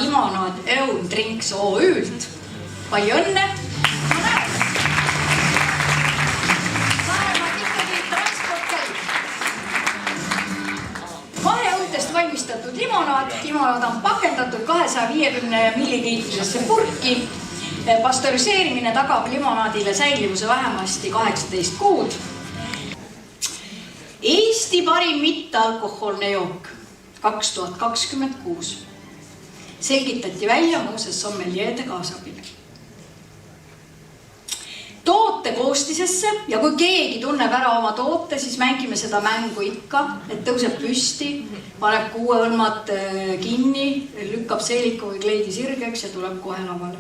limonaad Eun Drinks OÜ-lt. Palju õnne! Valmistatud limonaad on pakendatud 250 milliliitrisesse purki. Pastöriseerimine tagab limonaadile säilivuse vähemasti 18 kuud. Eesti parim mittealkohoolne jook 2026 selgitati välja Mooses Sommelier'de kaasabil. Toote koostisesse ja kui keegi tunneb ära oma toote, siis mängime seda mängu ikka, et tõuseb püsti, paneb kuuehõlmad kinni, lükkab seeliku või kleidi sirgeks ja tuleb kohe lavale.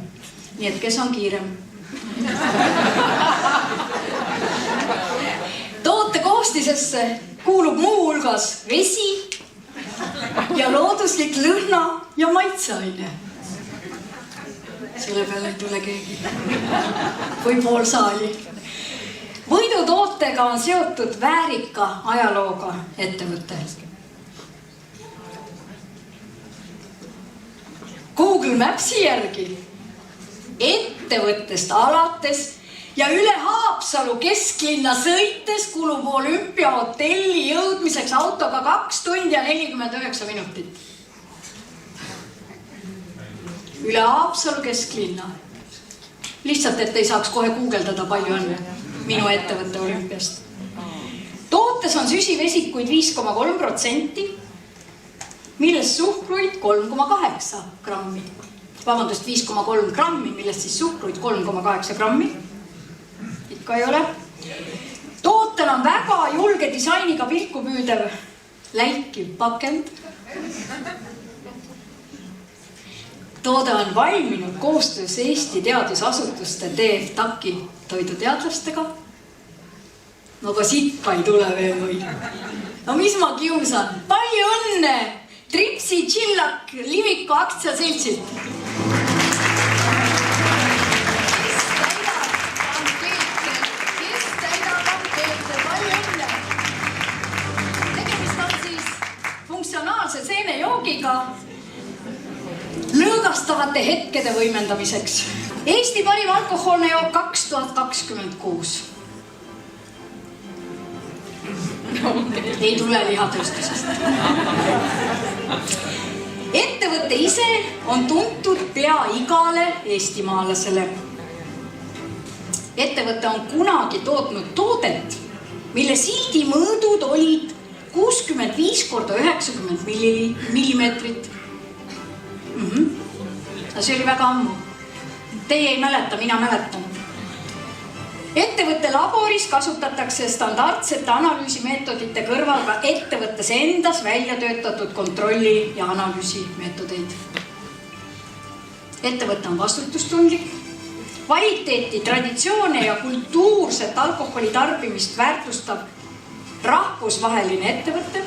Nii et kes on kiirem? Toote koostisesse kuulub muu hulgas vesi ja looduslik lõhna ja maitseaine. Selle peale ei tule keegi või pool saali. Võidutootega on seotud väärika ajalooga ettevõte. Google Mapsi järgi ettevõttest alates ja üle Haapsalu kesklinna sõites kulub Olümpiahotelli jõudmiseks autoga 2 tundi ja 49 minutit. Üle Haapsalu kesklinna. Lihtsalt, et ei saaks kohe guugeldada palju õnne minu ettevõtte olümpiast. Tootes on süsivesikuid 5,3%, millest suhkruid 3,8 grammi. Vabandust, 5,3 grammi, millest siis suhkruid 3,8 grammi. Ikka ei ole. Tootel on väga julge disainiga pilku püüdev läikiv pakend. Toode on valminud koostöös Eesti teadusasutuste TFTAC-i toiduteadlastega. No ka sitka ei tule veel või. No mis ma kiusan? Palju õnne! Tripsi Chillak Liviko aktsiaseltsilt. Kes täidab ankeete? Palju õnne! Tegemist on siis funktsionaalse seenejoogiga lõõgastavate hetkede võimendamiseks. Eesti parim alkohoolne jook 2026. Ei tule lihatööstusest. Ettevõte ise on tuntud pea igale eestimaalasele. Ettevõte on kunagi tootnud toodet, mille sildi mõõdud olid 65 korda 90 millimeetrit. See oli väga ammu. Teie ei mäleta, mina mäletan. Ettevõtte laboris kasutatakse standardsete analüüsimeetodite kõrval ka ettevõttes endas välja töötatud kontrolli ja analüüsimeetodeid. Ettevõte on vastutustundlik, kvaliteeti, traditsioone ja kultuurset alkoholi tarbimist väärtustab rahvusvaheline ettevõte,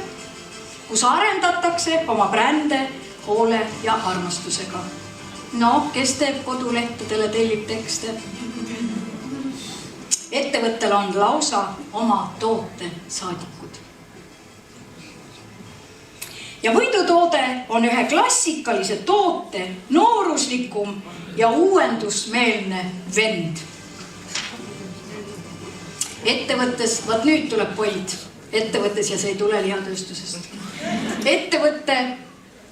kus arendatakse oma brände hoole ja armastusega. No, kes teeb kodulehtedele, tellib tekste? Ettevõttel on lausa oma toote saadikud. Ja võidutoode on ühe klassikalise toote nooruslikum ja uuendusmeelne vend. Ettevõttes, vaat nüüd tuleb poid, ettevõttes ja see ei tule lihatööstusest.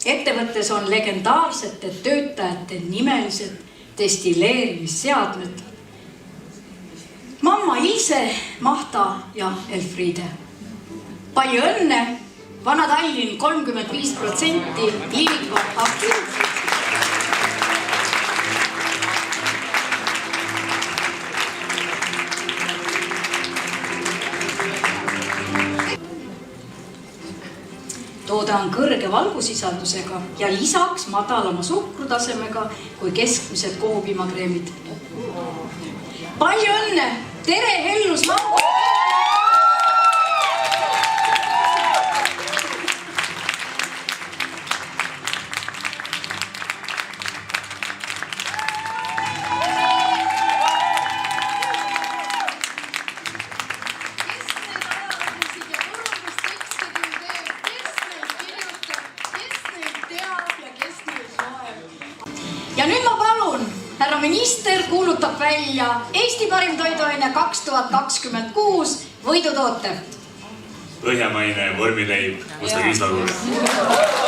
Ettevõttes on legendaarsete töötajate nimelised destilleerimisseadmed. Mamma Ilse, Mahta ja Elfriede. Palju õnne, Vana Tallinn 35%, Liviko aktsiaseltsilt. Toode on kõrge valgusisaldusega ja lisaks madalama suhkrutasemega kui keskmised kohupiimakreemid. Palju õnne! Tere, Hellus Mamma! härra minister kuulutab välja Eesti parim toiduaine 2026 võidutoote. Põhjamaine vormileib musta kiislakuga.